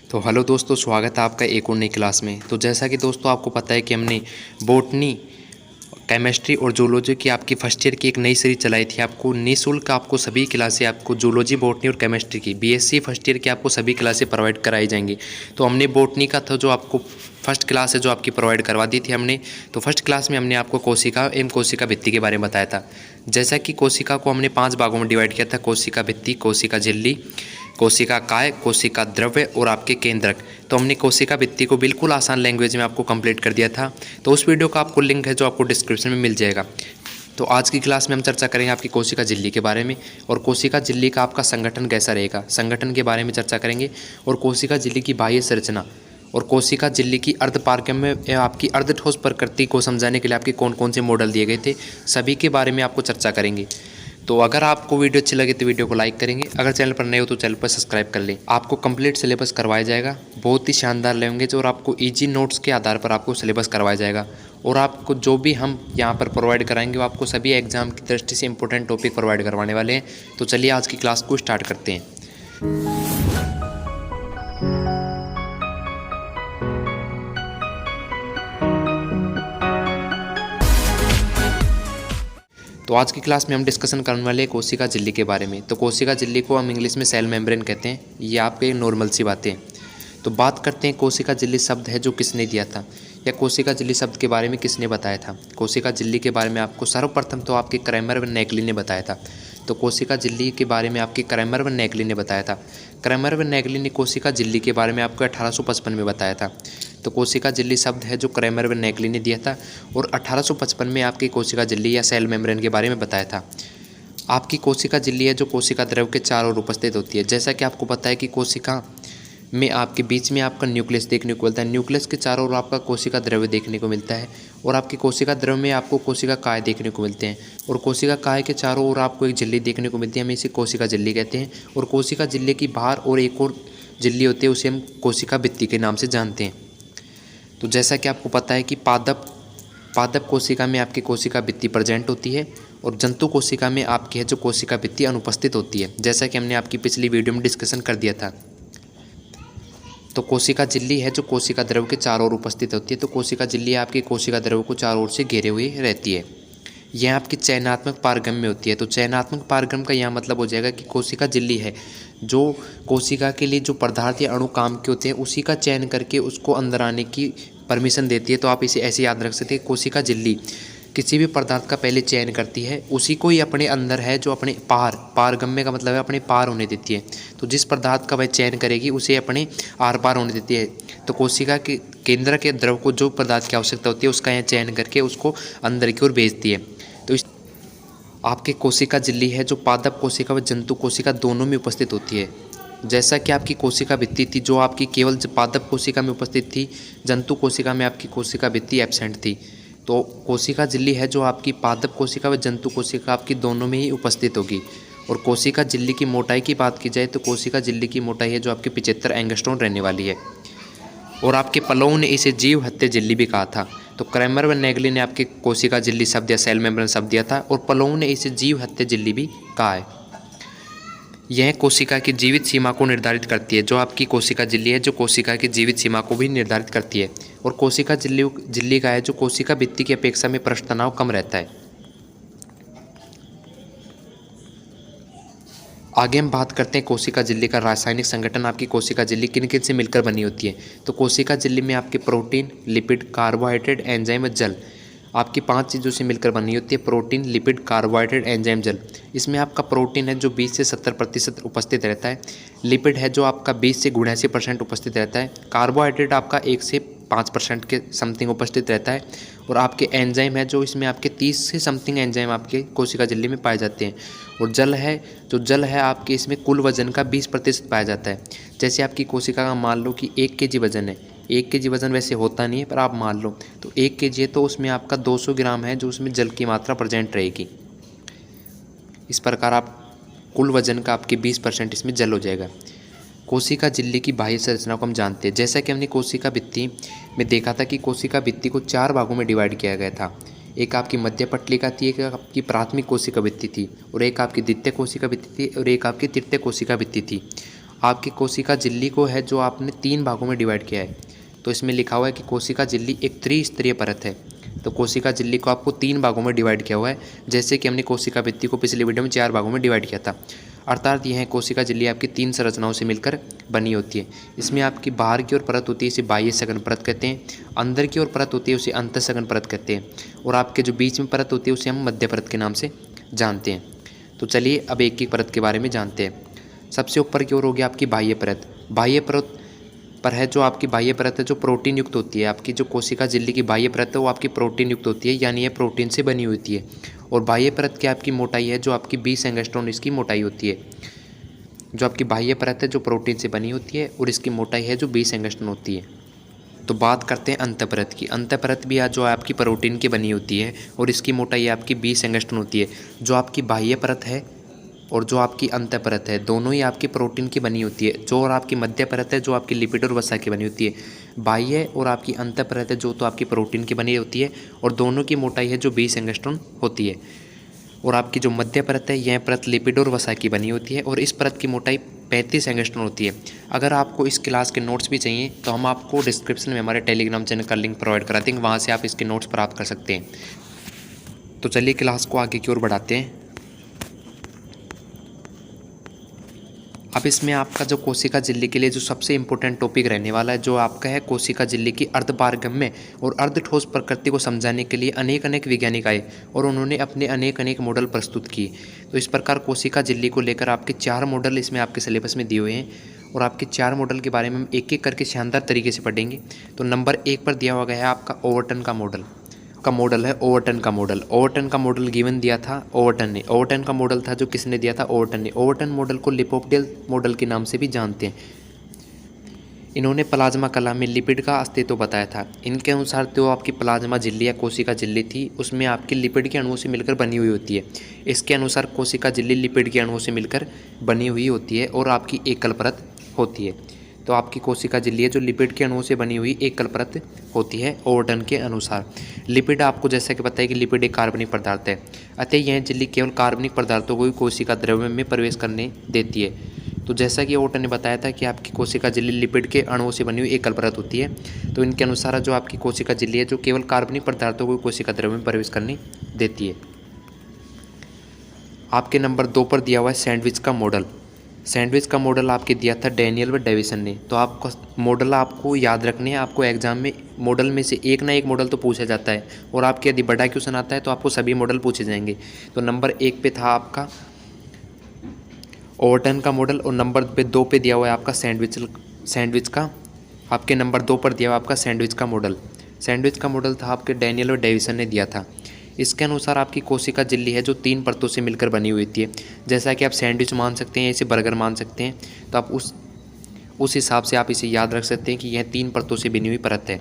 तो हेलो दोस्तों, स्वागत है आपका एक और नई क्लास में। तो जैसा कि दोस्तों आपको पता है कि हमने बॉटनी, केमिस्ट्री और जूलॉजी की आपकी फर्स्ट ईयर की एक नई सीरीज चलाई थी। आपको निःशुल्क आपको सभी क्लासें आपको जूलॉजी, बॉटनी और केमिस्ट्री की बीएससी फर्स्ट ईयर की आपको सभी क्लासें प्रोवाइड कराई जाएंगी। तो हमने बॉटनी का था जो आपको फर्स्ट क्लास है जो आपकी प्रोवाइड करवा दी थी हमने। तो फर्स्ट क्लास में हमने आपको कोशिका एवं कोशिका भित्ति के बारे में बताया था। जैसा कि कोशिका को हमने 5 भागों में डिवाइड किया था: कोशिका भित्ति, कोशिका झिल्ली, कोशिका काय, कोशिका द्रव्य और आपके केंद्रक। तो हमने कोशिका भित्ति को बिल्कुल आसान लैंग्वेज में आपको कंप्लीट कर दिया था। तो उस वीडियो का आपको लिंक है जो आपको डिस्क्रिप्शन में मिल जाएगा। तो आज की क्लास में हम चर्चा करेंगे आपकी कोशिका झिल्ली के बारे में, और कोशिका झिल्ली का आपका संगठन कैसा रहेगा, संगठन के बारे में चर्चा करेंगे। और कोशिका झिल्ली की बाह्य संरचना और कोशिका झिल्ली की अर्धपारगम्य आपकी अर्धठोस प्रकृति को समझाने के लिए आपके कौन कौन से मॉडल दिए गए थे, सभी के बारे में आपको चर्चा करेंगे। तो अगर आपको वीडियो अच्छी लगे तो वीडियो को लाइक करेंगे, अगर चैनल पर नए हो तो चैनल पर सब्सक्राइब कर लें। आपको कंप्लीट सिलेबस करवाया जाएगा, बहुत ही शानदार लैंग्वेज, और आपको इजी नोट्स के आधार पर आपको सिलेबस करवाया जाएगा। और आपको जो भी हम यहाँ पर प्रोवाइड कराएंगे वो आपको सभी एग्जाम की दृष्टि से इंपॉर्टेंट टॉपिक प्रोवाइड करवाने वाले हैं। तो चलिए आज की क्लास को स्टार्ट करते हैं। तो आज की क्लास में हम डिस्कशन करने वाले हैं कोशिका झिल्ली के बारे में। तो कोशिका झिल्ली को हम इंग्लिश में सेल मेम्ब्रेन कहते हैं, ये आपके नॉर्मल सी बातें हैं। तो बात करते हैं कोशिका झिल्ली शब्द है जो किसने दिया था, या कोशिका झिल्ली शब्द के बारे में किसने बताया था। कोशिका झिल्ली के बारे में आपको सर्वप्रथम तो आपके क्रैमर व नेगली ने बताया था। तो कोशिका झिल्ली के बारे में आपके क्रैमर व नेगली ने बताया था। क्रैमर व नेगली ने कोशिका झिल्ली के बारे में आपको 1855 में बताया था। तो कोशिका झिल्ली शब्द है जो क्रैमर व नेगली ने दिया था, और 1855 में आपकी कोशिका झिल्ली या सेल मेम्ब्रेन के बारे में बताया था। आपकी कोशिका झिल्ली है जो कोशिका द्रव के चारों ओर उपस्थित होती है। जैसा कि आपको पता है कि कोशिका में आपके बीच में आपका न्यूक्लियस देखने को मिलता है, न्यूक्लियस के चारों ओर आपका कोशिका द्रव्य देखने को मिलता है, और आपकी कोशिका द्रव्य में आपको कोशिका काय देखने को मिलते हैं, और कोशिका काय के चारों ओर आपको एक झिल्ली देखने को मिलती है, हम इसे कोशिका झिल्ली कहते हैं। और कोशिका झिल्ली की बाहर और एक और झिल्ली होती है, उसे हम कोशिका भित्ति के नाम से जानते हैं। तो जैसा कि आपको पता है कि पादप कोशिका में आपकी कोशिका भित्ति प्रेजेंट होती है, और जंतु कोशिका में आपकी है जो कोशिका भित्ति अनुपस्थित होती है, जैसा कि हमने आपकी पिछली वीडियो में डिस्कशन कर दिया था। तो कोशिका झिल्ली है जो कोशिका द्रव के चारों ओर उपस्थित होती है। तो कोशिका झिल्ली आपकी कोशिका द्रव को चारों ओर से घेरे हुए रहती है। यह आपकी चयनात्मक पारगम्य होती है। तो चयनात्मक पारगम्य का यह मतलब हो जाएगा कि कोशिका झिल्ली है जो कोशिका के लिए जो पदार्थ या अणु काम के होते हैं उसी का चयन करके उसको अंदर आने की परमिशन देती है। तो आप इसे ऐसे याद रख सकते हैं, कोशिका झिल्ली किसी भी पदार्थ का पहले चयन करती है, उसी को ही अपने अंदर है जो अपने पारगम्य का मतलब है अपने पार होने देती है। तो जिस पदार्थ का वह चयन करेगी उसे अपने आर पार होने देती है। तो कोशिका के केंद्र के द्रव को जो पदार्थ की आवश्यकता होती है उसका यह चयन करके उसको अंदर की ओर भेजती है। तो इस आपके कोशिका झिल्ली है जो पादप कोशिका व जंतु कोशिका दोनों में उपस्थित होती है। जैसा कि आपकी कोशिका भित्ति थी जो आपकी केवल पादप कोशिका में उपस्थित थी, जंतु कोशिका में आपकी कोशिका भित्ति एब्सेंट थी। तो कोशिका झिल्ली है जो आपकी पादप कोशिका व जंतु कोशिका आपकी दोनों में ही उपस्थित होगी। और कोशिका झिल्ली की मोटाई की बात की जाए तो कोशिका झिल्ली की मोटाई है जो आपकी 75 एंगस्ट्रॉम रहने वाली है। और आपके पलों ने इसे जीव हत्या झिल्ली भी कहा था। तो क्रैमर व नेगली ने आपके कोशिका झिल्ली शब्द या सेल मेम्ब्रेन शब्द दिया था, और पलों ने इसे जीव हत्या झिल्ली भी कहा है। यह कोशिका की जीवित सीमा को निर्धारित करती है। जो आपकी कोशिका झिल्ली है जो कोशिका की जीवित सीमा को भी निर्धारित करती है। और कोशिका झिल्ली का है जो कोशिका भित्ति की अपेक्षा में पृष्ठ तनाव कम रहता है। आगे हम बात करते हैं कोशिका झिल्ली का रासायनिक संगठन। आपकी कोशिका झिल्ली किन किन से मिलकर बनी होती है। तो कोशिका झिल्ली में आपके प्रोटीन, लिपिड, कार्बोहाइड्रेट, एंजाइम व जल आपकी 5 चीज़ों से मिलकर बनी होती है। प्रोटीन, लिपिड, कार्बोहाइड्रेट, एंजाइम, जल। इसमें आपका प्रोटीन है जो 20 से 70% उपस्थित रहता है। लिपिड है जो आपका 20 से 89% उपस्थित रहता है। कार्बोहाइड्रेट आपका 1 से 5% के समथिंग उपस्थित रहता है। और आपके एंजाइम है जो इसमें आपके 30 से समथिंग एंजाइम आपके कोशिका झिल्ली में पाए जाते हैं। और जल है आपके इसमें कुल वजन का 20% पाया जाता है। जैसे आपकी कोशिका का मान लो कि 1 kg वजन है, 1 kg वजन वैसे होता नहीं है पर आप मान लो तो 1 kg है, तो उसमें आपका 200 ग्राम है जो उसमें जल की मात्रा प्रेजेंट रहेगी। इस प्रकार आप कुल वजन का आपके 20% इसमें जल हो जाएगा। कोशिका झिल्ली की बाह्य संरचना को हम जानते हैं। जैसा कि हमने कोशिका भित्ति में देखा था कि कोशिका भित्ति को 4 भागों में डिवाइड किया गया था। एक आपकी मध्य पटलिका थी, एक आपकी प्राथमिक कोशिका भित्ति थी, और एक आपकी द्वितीय कोशिका भित्ति थी, और एक आपकी तृतीय कोशिका भित्ति थी। आपकी कोशिका झिल्ली को है जो आपने 3 भागों में डिवाइड किया है। तो इसमें लिखा हुआ है कि कोशिका झिल्ली एक त्रिस्तरीय परत है। तो कोशिका झिल्ली को आपको 3 भागों में डिवाइड किया हुआ है, जैसे कि हमने कोशिका भित्ति को पिछले वीडियो में 4 भागों में डिवाइड किया था। अर्थात यह कोशिका झिल्ली आपकी 3 संरचनाओं से मिलकर बनी होती है। इसमें आपकी बाहर की ओर परत होती है, इसे बाह्य सघन परत कहते हैं। अंदर की ओर परत होती है, उसे अंतःसघन परत कहते हैं। और आपके जो बीच में परत होती है उसे हम मध्य परत के नाम से जानते हैं। तो चलिए अब एक एक परत के बारे में जानते हैं। सबसे ऊपर की ओर होगी आपकी बाह्य परत। बाह्य परत पर है जो आपकी बाह्य परत है जो प्रोटीन युक्त होती है। आपकी जो कोशिका झिल्ली की बाह्य परत है वो आपकी प्रोटीन युक्त होती है, यानी यह प्रोटीन से बनी होती है। और बाह्य परत की आपकी मोटाई है जो आपकी 20 एंगस्ट्रॉम इसकी मोटाई होती है। जो आपकी बाह्य परत है जो प्रोटीन से बनी होती है और इसकी मोटाई है जो 20 एंगस्ट्रॉम होती है। तो बात करते हैं अंतःपरत की। अंतःपरत भी जो आपकी प्रोटीन की बनी होती है और इसकी मोटाई आपकी 20 एंगस्ट्रॉम होती है। जो आपकी बाह्य परत है और जो आपकी अंतःपरत है दोनों ही आपकी प्रोटीन की बनी होती है। जो और आपकी मध्य परत है जो आपकी लिपिड और वसा की बनी होती है। बाह्य और आपकी अंतःपरत है जो तो आपकी प्रोटीन की बनी होती है और दोनों की मोटाई है जो 20 एंगस्ट्रॉम होती है। और आपकी जो मध्य परत है यह परत लिपिड और वसा की बनी होती है और इस परत की मोटाई 35 एंगस्ट्रॉम होती है। अगर आपको इस क्लास के नोट्स भी चाहिए तो हम आपको डिस्क्रिप्शन में हमारे टेलीग्राम चैनल का लिंक प्रोवाइड करा देंगे, वहाँ से आप इसके नोट्स प्राप्त कर सकते हैं। तो चलिए क्लास को आगे की ओर बढ़ाते हैं। अब इसमें आपका जो कोशिका झिल्ली के लिए जो सबसे इम्पोर्टेंट टॉपिक रहने वाला है जो आपका है कोशिका झिल्ली की अर्धपारगम्य और अर्धठोस प्रकृति को समझाने के लिए अनेक वैज्ञानिक आए और उन्होंने अपने अनेक मॉडल प्रस्तुत किए। तो इस प्रकार कोशिका झिल्ली को लेकर आपके 4 मॉडल इसमें आपके सिलेबस में दिए हुए हैं और आपके 4 मॉडल के बारे में हम एक एक करके शानदार तरीके से पढ़ेंगे। तो नंबर 1 पर दिया हुआ गया है आपका ओवरटन का मॉडल है ओवरटन का मॉडल। ओवरटन का मॉडल गिवन दिया था ओवरटन ने। ओवरटन का मॉडल था जो किसने दिया था? ओवरटन ने। ओवरटन मॉडल को लिपोप्डियल मॉडल के नाम से भी जानते हैं। इन्होंने प्लाज्मा कला में लिपिड का अस्तित्व बताया था। इनके अनुसार जो आपकी प्लाज्मा झिल्ली या कोशिका झिल्ली थी उसमें आपकी लिपिड के अणुओं से मिलकर बनी हुई होती है। इसके अनुसार कोशिका झिल्ली लिपिड के अणुओं से मिलकर बनी हुई होती है और आपकी एकल परत होती है। तो आपकी कोशिका झिल्ली है जो लिपिड के अणुओं से बनी हुई एकल परत होती है ओवरटन के अनुसार। लिपिड आपको जैसा कि पता है कि लिपिड एक कार्बनिक पदार्थ है, अतः यह झिल्ली केवल कार्बनिक पदार्थों को ही कोशिका द्रव्य में प्रवेश करने देती है। तो जैसा कि ओवरटन ने बताया था कि आपकी कोशिका झिल्ली लिपिड के अणुओं से बनी हुई एकल परत होती है। तो इनके अनुसार जो आपकी कोशिका झिल्ली है जो केवल कार्बनिक पदार्थों को कोशिका द्रव्य में प्रवेश करने देती है। आपके नंबर 2 पर दिया हुआ है सैंडविच का मॉडल। सैंडविच का मॉडल आपके दिया था डैनियल व डेविसन ने। तो आपका मॉडल आपको याद रखने हैं। आपको एग्जाम में मॉडल में से एक ना एक मॉडल तो पूछा जाता है और आपके यदि बड़ा क्वेश्चन आता है तो आपको सभी मॉडल पूछे जाएंगे। तो नंबर 1 पे था आपका ओवरटन का मॉडल और नंबर 2 पे दिया हुआ है आपका सैंडविच का। आपके नंबर 2 पर दिया हुआ आपका सैंडविच का मॉडल। सैंडविच का मॉडल था आपके डैनियल और डेविसन ने दिया था। इसके अनुसार आपकी कोशिका झिल्ली है जो 3 परतों से मिलकर बनी हुई होती है। जैसा कि आप सैंडविच मान सकते हैं, इसे बर्गर मान सकते हैं। तो आप उस हिसाब से आप इसे याद रख सकते हैं कि यह 3 परतों से बनी हुई परत है।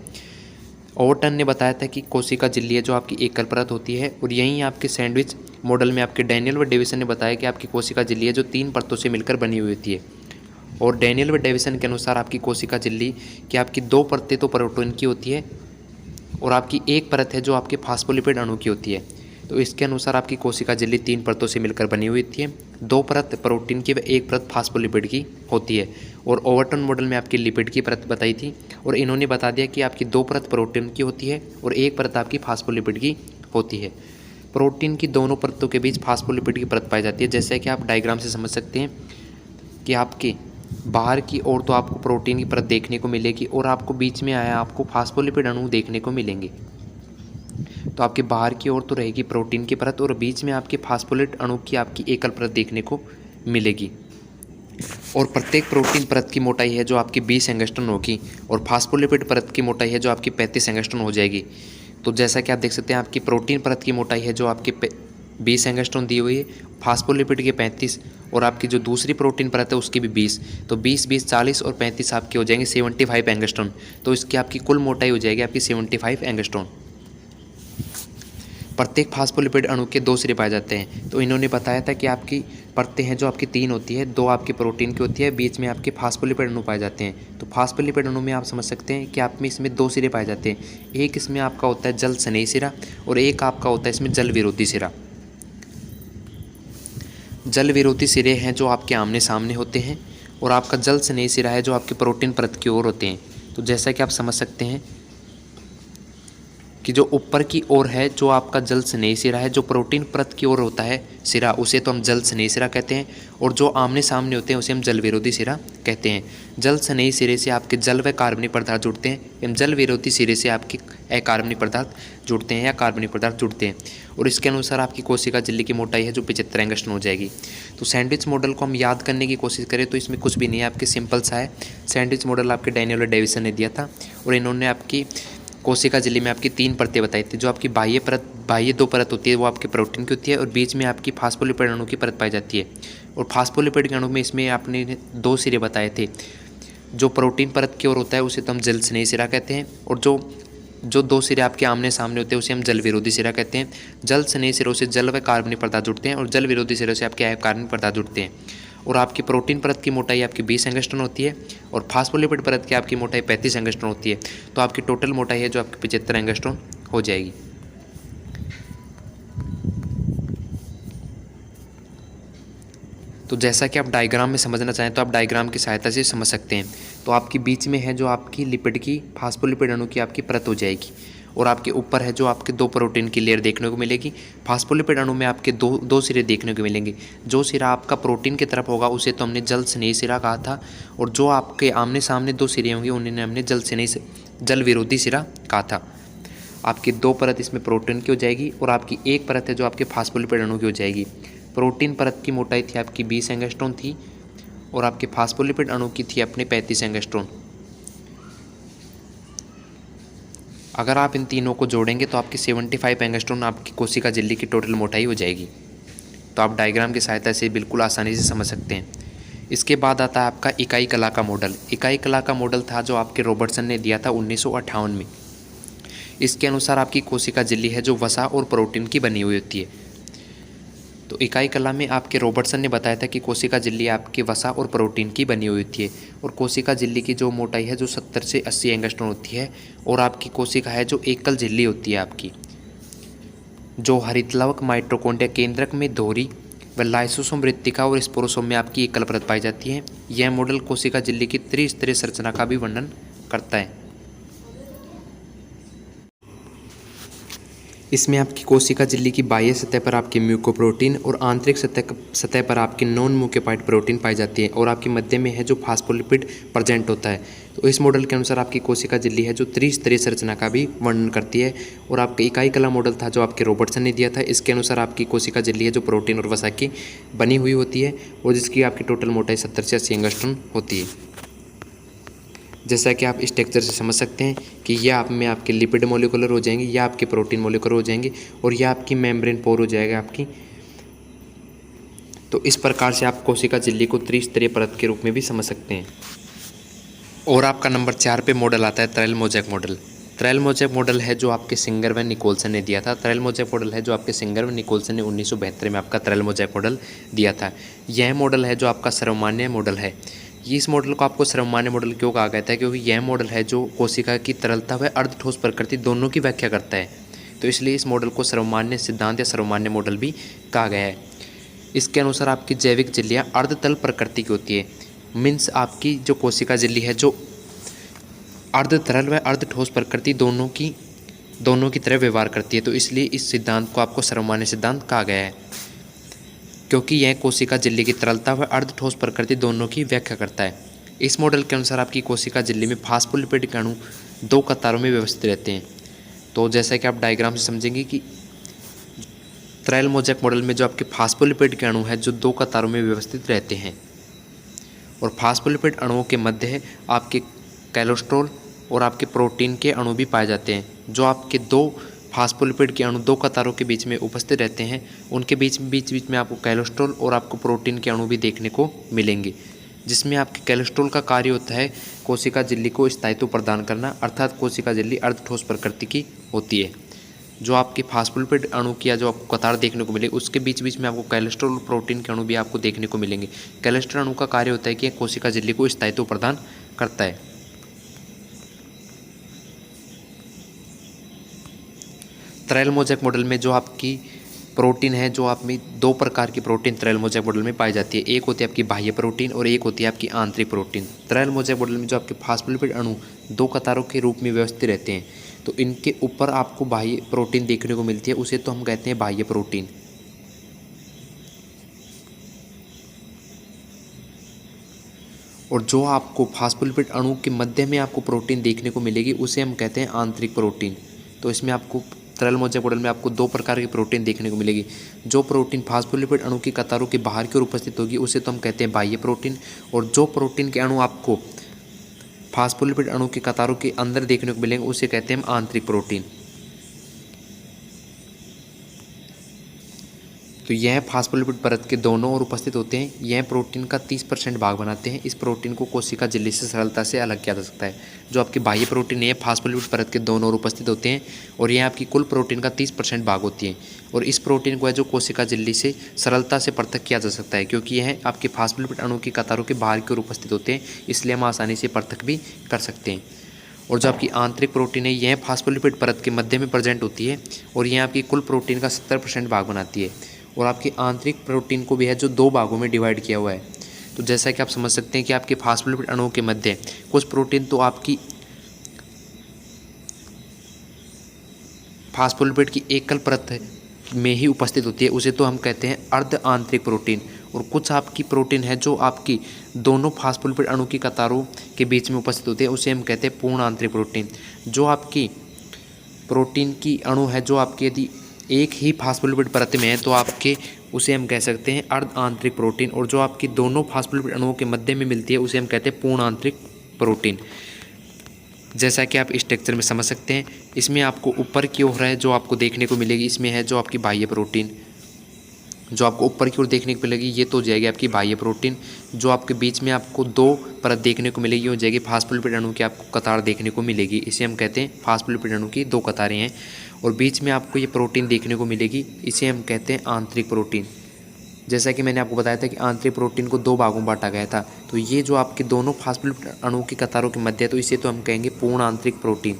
ओवरटन ने बताया था कि कोशिका झिल्ली है जो आपकी एकल परत होती है और यहीं आपके सैंडविच मॉडल में आपके डैनियल व डेविसन ने बताया कि आपकी कोशिका झिल्ली है जो 3 परतों से मिलकर बनी हुई होती है। और डैनियल व डेविसन के अनुसार आपकी कोशिका झिल्ली की आपकी 2 परतें तो प्रोटीन की होती है और आपकी एक परत है जो आपके फास्फोलिपिड अणु की होती है। तो इसके अनुसार आपकी कोशिका झिल्ली 3 परतों से मिलकर बनी हुई होती है। 2 परत प्रोटीन की व 1 परत फास्फोलिपिड की होती है। और ओवरटन मॉडल में आपकी लिपिड की परत बताई थी और इन्होंने बता दिया कि आपकी 2 परत प्रोटीन की होती है और 1 परत आपकी फास्फोलिपिड की होती है। प्रोटीन की दोनों परतों के बीच फास्फोलिपिड की परत पाई जाती है। जैसे कि आप डायग्राम से समझ सकते हैं कि आपके बाहर की ओर तो आपको प्रोटीन की परत देखने को मिलेगी और आपको बीच में आया आपको फास्फोलिपिड अणु देखने को मिलेंगे। तो आपके बाहर की ओर तो रहेगी प्रोटीन की परत और बीच में आपके फास्फोलिपिड अणु की आपकी एकल परत देखने को मिलेगी। और प्रत्येक प्रोटीन परत की मोटाई है जो आपकी 20 एंगस्ट्रॉम होगी और फास्फोलिपिड परत की मोटाई है जो आपकी 35 एंगस्ट्रॉम हो जाएगी। तो जैसा कि आप देख सकते हैं आपकी प्रोटीन परत की मोटाई है जो आपकी 20 एंगस्ट्रॉम दी हुई है, फास्फोलिपिड के 35 और आपकी जो दूसरी प्रोटीन परत है उसकी भी 20। तो 20 40 और 35 आपके हो जाएंगे 75 एंगस्ट्रॉम। तो इसकी आपकी कुल मोटाई हो जाएगी आपकी 75 एंगस्ट्रॉम। प्रत्येक फास्फोलिपिड अणु के 2 सिरे पाए जाते हैं। तो इन्होंने बताया था कि आपकी परतें हैं जो आपकी 3 होती है, 2 आपकी प्रोटीन की होती है, बीच में आपके फास्फोलिपिड अणु पाए जाते हैं। तो फास्फोलिपिड अणु में आप समझ सकते हैं कि आप में इसमें 2 सिरे पाए जाते हैं। एक इसमें आपका होता है जल स्नेही सिरा और एक आपका होता है इसमें जल विरोधी सिरा। जल विरोधी सिरे हैं जो आपके आमने सामने होते हैं और आपका जल स्नेही सिरा है जो आपके प्रोटीन परत की ओर होते हैं। तो जैसा कि आप समझ सकते हैं कि जो ऊपर की ओर है जो आपका जल स्नेही सिरा है, जो प्रोटीन परत की ओर होता है सिरा, उसे तो हम जल स्नेही सिरा कहते हैं। और जो आमने सामने होते हैं उसे हम जल विरोधी सिरा कहते हैं। जल स्नेही सिरे से आपके जल व कार्बनिक पदार्थ जुड़ते हैं एवं जल विरोधी सिरे से आपके अकार्बनिक पदार्थ जुड़ते हैं या कार्बनिक पदार्थ जुड़ते हैं। और इसके अनुसार आपकी कोशिका झिल्ली की मोटाई है जो 75 एंगस्ट्रॉम हो जाएगी। तो सैंडविच मॉडल को हम याद करने की कोशिश करें तो इसमें कुछ भी नहीं है, आपके सिंपल सा है। सैंडविच मॉडल आपके डैनियल और डेविसन ने दिया था और इन्होंने आपकी कोशिका झिल्ली में आपकी 3 परतें बताई थी। जो आपकी बाह्य 2 परत होती है वो आपके प्रोटीन की होती है और बीच में आपकी फास्फोलिपिड अणु की परत पाई जाती है। और फास्फोलिपिड के अणु में इसमें आपने 2 सिरे बताए थे। जो प्रोटीन परत की ओर होता है उसे तो हम जल स्नेही सिरा कहते हैं और जो 2 सिरे आपके आमने सामने होते हैं उसे हम जल विरोधी सिरा कहते हैं। जल स्नेही सिरों से जल व कार्बनिक पदार्थ जुड़ते हैं और जल विरोधी सिरों से आपके अकार्बनिक पदार्थ जुड़ते हैं। और आपकी प्रोटीन परत की मोटाई आपकी 20 एंगस्ट्रॉम होती है और फास्फोलिपिड परत की आपकी मोटाई 35 एंगस्ट्रॉम होती है। तो आपकी टोटल मोटाई है जो आपकी 75 एंगस्ट्रॉम हो जाएगी। तो जैसा कि आप डायग्राम में समझना चाहें तो आप डायग्राम की सहायता से समझ सकते हैं। तो आपकी बीच में है जो आपकी लिपिड की फास्फोलिपिड अणु की आपकी परत हो जाएगी और आपके ऊपर है जो आपके 2 प्रोटीन की लेयर देखने को मिलेगी। फास्फोलिपिड अणु में आपके दो सिरे देखने को मिलेंगे। जो सिरा आपका प्रोटीन की तरफ होगा उसे तो हमने जल स्नेही सिरा कहा था और जो आपके आमने सामने 2 सिरे होंगे उन्हें हमने जल विरोधी सिरा कहा था। आपकी 2 परत इसमें प्रोटीन की हो जाएगी और आपकी 1 परत है जो आपके फास्फोलिपिड अणु की हो जाएगी। प्रोटीन परत की मोटाई थी आपकी 20 एंगस्ट्रॉम थी और आपके फास्फोलिपिड अणु की थी अपने 35 एंगस्ट्रॉम। अगर आप इन तीनों को जोड़ेंगे तो आपकी 75 एंगस्ट्रॉम आपकी कोशिका झिल्ली की टोटल मोटाई हो जाएगी। तो आप डायग्राम की सहायता से बिल्कुल आसानी से समझ सकते हैं। इसके बाद आता है आपका इकाई कला का मॉडल। इकाई कला का मॉडल था जो आपके रॉबर्टसन ने दिया था 1958 में। इसके अनुसार आपकी कोशिका झिल्ली है जो वसा और प्रोटीन की बनी हुई होती है। तो इकाई कला में आपके रॉबर्टसन ने बताया था कि कोशिका झिल्ली आपके वसा और प्रोटीन की बनी हुई होती है और कोशिका झिल्ली की जो मोटाई है जो 70 से 80 एंगस्ट्रॉम होती है और आपकी कोशिका है जो एकल झिल्ली होती है आपकी, जो हरितलवक माइटोकॉन्ड्रिया केंद्रक में दोहरी व लाइसोसोम मृत्तिका और स्पोरोसोम में आपकी एकल परत पाई जाती है। यह मॉडल कोशिका झिल्ली की त्रिस्तरीय संरचना का भी वर्णन करता है। इसमें आपकी कोशिका झिल्ली की बाह्य सतह पर आपके म्यूकोप्रोटीन और आंतरिक सतह पर आपके नॉन म्यूकोपाइड प्रोटीन पाई जाती है और आपके मध्य में है जो फास्फोलिपिड प्रेजेंट होता है। तो इस मॉडल के अनुसार आपकी कोशिका झिल्ली है जो त्रिस्तरीय संरचना का भी वर्णन करती है और आपका इकाई कला मॉडल था जो आपके रॉबर्टसन ने दिया था। इसके अनुसार आपकी कोशिका झिल्ली है जो प्रोटीन और वसा की बनी हुई होती है और जिसकी आपकी टोटल मोटाई 70 से 80 एंगस्ट्रॉम होती है। जैसा कि आप स्ट्रक्चर से समझ सकते हैं कि यह आप में आपके लिपिड मोलिकुलर हो जाएंगे, या आपके प्रोटीन मोलिकुलर हो जाएंगे और यह आपकी मेम्ब्रेन पोर हो जाएगा आपकी। तो इस प्रकार से आप कोशिका झिल्ली को त्रिस्तरीय परत के रूप में भी समझ सकते हैं। और आपका नंबर 4 पे मॉडल आता है त्रेल मोज़ेक मॉडल। त्रेल मोज़ेक मॉडल है जो आपके सिंगर व निकोलसन ने दिया था। त्रेल मोज़ेक मॉडल है जो आपके सिंगर व निकोलसन ने 1972 में आपका त्रेल मोज़ेक मॉडल दिया था। यह मॉडल है जो आपका सर्वमान्य मॉडल है। इस मॉडल को आपको सर्वमान्य मॉडल क्यों कहा गया था? क्योंकि यह मॉडल है जो कोशिका की तरलता व अर्ध ठोस प्रकृति दोनों की व्याख्या करता है, तो इसलिए इस मॉडल को सर्वमान्य सिद्धांत या सर्वमान्य मॉडल भी कहा गया है। इसके अनुसार आपकी जैविक झिल्लियाँ अर्धतल प्रकृति की होती है। मीन्स आपकी जो कोशिका झिल्ली है जो अर्ध तरल व अर्ध ठोस प्रकृति दोनों की तरह व्यवहार करती है, तो इसलिए इस सिद्धांत को आपको सर्वमान्य सिद्धांत कहा गया है, क्योंकि यह कोशिका झिल्ली की तरलता व अर्ध ठोस प्रकृति दोनों की व्याख्या करता है। इस मॉडल के अनुसार आपकी कोशिका झिल्ली में फास्फोलिपिड अणु 2 कतारों में व्यवस्थित रहते हैं। तो जैसा कि आप डायग्राम से समझेंगे कि त्रेल मोज़ेक मॉडल में जो आपके फास्फोलिपिड के अणु है जो 2 कतारों में व्यवस्थित रहते हैं और फास्फोलिपिड अणुओं के मध्य है आपके कोलेस्ट्रॉल और आपके प्रोटीन के अणु भी पाए जाते हैं। जो आपके 2 फास्फोलिपिड के अणु 2 कतारों के बीच में उपस्थित रहते हैं, उनके बीच में आपको कोलेस्ट्रॉल और आपको प्रोटीन के अणु भी देखने को मिलेंगे, जिसमें आपके कोलेस्ट्रॉल का कार्य होता है कोशिका झिल्ली को स्थायित्व प्रदान करना, अर्थात कोशिका झिल्ली अर्ध ठोस प्रकृति की होती है। जो आपके फास्फोलिपिड अणु की जो आपको कतार देखने को मिले उसके बीच में आपको कोलेस्ट्रॉल और प्रोटीन के अणु भी आपको देखने को मिलेंगे। कोलेस्ट्रॉल अणु का कार्य होता है कि कोशिका झिल्ली को स्थायित्व प्रदान करता है। त्रेल मोज़ेक मॉडल में जो आपकी प्रोटीन है जो आप में दो प्रकार की प्रोटीन तरल मोज़ेक मॉडल में पाई जाती है। एक होती है आपकी बाह्य प्रोटीन और एक होती है आपकी आंतरिक प्रोटीन। तरल मोज़ेक मॉडल में जो आपके फास्फोलिपिड अणु दो कतारों के रूप में व्यवस्थित रहते हैं, तो इनके ऊपर आपको बाह्य प्रोटीन देखने को मिलती है, उसे तो हम कहते हैं बाह्य प्रोटीन। और जो आपको फास्फोलिपिड अणु के मध्य में आपको प्रोटीन देखने को मिलेगी उसे हम कहते हैं आंतरिक प्रोटीन। तो इसमें आपको तरल मोज़ेक मॉडल में आपको दो प्रकार की प्रोटीन देखने को मिलेगी। जो प्रोटीन फास्फोलिपिड अणु की कतारों के बाहर की ओर उपस्थित होगी उसे तो हम कहते हैं बाह्य प्रोटीन, और जो प्रोटीन के अणु आपको फास्फोलिपिड अणु की कतारों के अंदर देखने को मिलेंगे उसे कहते हैं हम आंतरिक प्रोटीन। तो यह फास्फोलिपिड परत के दोनों ओर उपस्थित होते हैं। यह प्रोटीन का 30% भाग बनाते हैं। इस प्रोटीन को कोशिका झिल्ली से सरलता से अलग किया जा सकता है। जो आपकी बाह्य प्रोटीन है फास्फोलिपिड परत के दोनों ओर उपस्थित होते हैं और यह आपकी कुल प्रोटीन का 30% भाग होती है। और इस प्रोटीन को है जो कोशिका झिल्ली से सरलता से पृथक किया जा सकता है, क्योंकि यह आपके फास्फोलिपिड अणु की कतारों के बाहर की ओर उपस्थित होते हैं, इसलिए हम आसानी से पृथक भी कर सकते हैं। और जो आपकी आंतरिक प्रोटीन है यह फास्फोलिपिड परत के मध्य में प्रेजेंट होती है और यह आपकी कुल प्रोटीन का 70% भाग बनाती है। और आपकी आंतरिक प्रोटीन को भी है जो दो भागों में डिवाइड किया हुआ है। तो जैसा कि आप समझ सकते हैं कि आपके फास्फोलिपिड अणुओं के मध्य कुछ प्रोटीन तो आपकी फास्फोलिपिड की एकल परत में ही उपस्थित होती है, उसे तो हम कहते हैं अर्ध आंतरिक प्रोटीन। और कुछ आपकी प्रोटीन है जो आपकी दोनों फास्फोलिपिड अणु की कतारों के बीच में उपस्थित होते हैं, उसे हम कहते हैं पूर्ण आंतरिक प्रोटीन। जो आपकी प्रोटीन की अणु है जो आपके यदि एक ही फास्फोलिपिड परत में है तो आपके उसे हम कह सकते हैं अर्ध आंतरिक प्रोटीन, और जो आपकी दोनों फास्फोलिपिड अणुओं के मध्य में मिलती है उसे हम कहते हैं पूर्ण आंतरिक प्रोटीन। जैसा कि आप स्ट्रक्चर में समझ सकते हैं, इसमें आपको ऊपर की ओर है जो आपको देखने को मिलेगी, इसमें है जो आपकी बाह्य प्रोटीन। जो आपको ऊपर की ओर देखने को मिलेगी ये तो हो जाएगी आपकी बाह्य प्रोटीन। जो आपके बीच में आपको दो परत देखने को मिलेगी हो जाएगी फास्फोलिपिड अणु की आपको कतार देखने को मिलेगी, इसे हम कहते हैं फास्फोलिपिड अणु की दो कतारें हैं। और बीच में आपको ये प्रोटीन देखने को मिलेगी, इसे हम कहते हैं आंतरिक प्रोटीन। जैसा कि मैंने आपको बताया था कि आंतरिक प्रोटीन को दो भागों में बांटा गया था, तो ये जो आपके दोनों फास्फोलिपिड अणु की कतारों के मध्य है तो इसे तो हम कहेंगे पूर्ण आंतरिक प्रोटीन।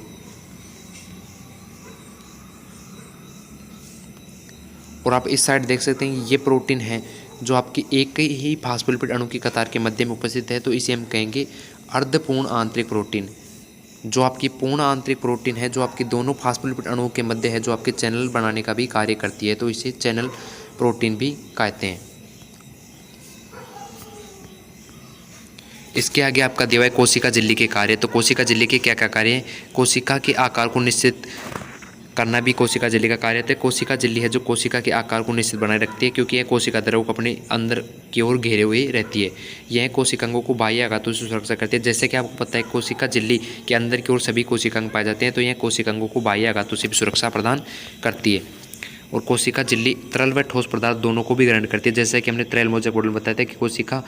और आप इस साइड देख सकते हैं ये प्रोटीन है जो आपकी एक ही फास्फोलिपिड अणु की कतार के मध्य में उपस्थित है, तो इसे हम कहेंगे अर्धपूर्ण आंतरिक प्रोटीन। जो आपकी पूर्ण आंतरिक प्रोटीन है जो आपके दोनों फास्फोलिपिड अणुओं के मध्य है, जो आपके चैनल बनाने का भी कार्य करती है, तो इसे चैनल प्रोटीन भी कहते हैं। इसके आगे आपका दिया है कोशिका झिल्ली के कार्य। तो कोशिका झिल्ली के क्या क्या कार्य हैं? कोशिका के आकार को निश्चित करना भी कोशिका झिल्ली का कार्य है। कोशिका झिल्ली है जो कोशिका के आकार को निश्चित बनाए रखती है, क्योंकि यह कोशिका द्रव को अपने अंदर की ओर घेरे हुए रहती है। यह कोशिकांगों को बाह्य आघातों से सुरक्षा करती है। जैसे कि आपको पता है कोशिका झिल्ली के अंदर की ओर सभी कोशिकांग पाए जाते हैं, तो यह कोशिकांगों को बाह्य आघातों से भी सुरक्षा प्रदान करती है। और कोशिका झिल्ली तरल व ठोस पदार्थ दोनों को भी ग्रहण करती है। जैसे कि हमने तरल मोज़ेक मॉडल में बताया था कि कोशिका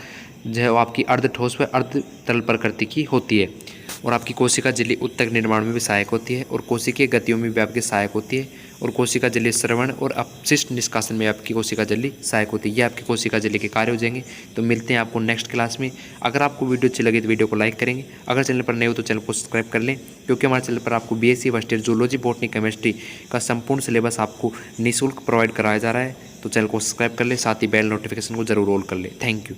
जो है आपकी अर्ध ठोस व अर्ध तरल प्रकृति की होती है। और आपकी कोशिका झिल्ली उत्तक निर्माण में भी सहायक होती है और कोशिकीय गतियों में भी आपकी सहायक होती है। और कोशिका झिल्ली श्रवण और अपशिष्ट निष्कासन में आपकी कोशिका झिल्ली सहायक होती है। ये आपकी कोशिका झिल्ली के कार्य हो जाएंगे। तो मिलते हैं आपको नेक्स्ट क्लास में। अगर आपको वीडियो अच्छी लगी तो वीडियो को लाइक करेंगे। अगर चैनल पर नए हो तो चैनल को सब्सक्राइब कर लें, क्योंकि हमारे चैनल पर आपको BSc first year zoology, botany, chemistry का संपूर्ण सिलेबस आपको निःशुल्क प्रोवाइड कराया जा रहा है। तो चैनल को सब्सक्राइब कर ले, साथ ही बेल नोटिफिकेशन को जरूर ऑल कर ले। Thank you.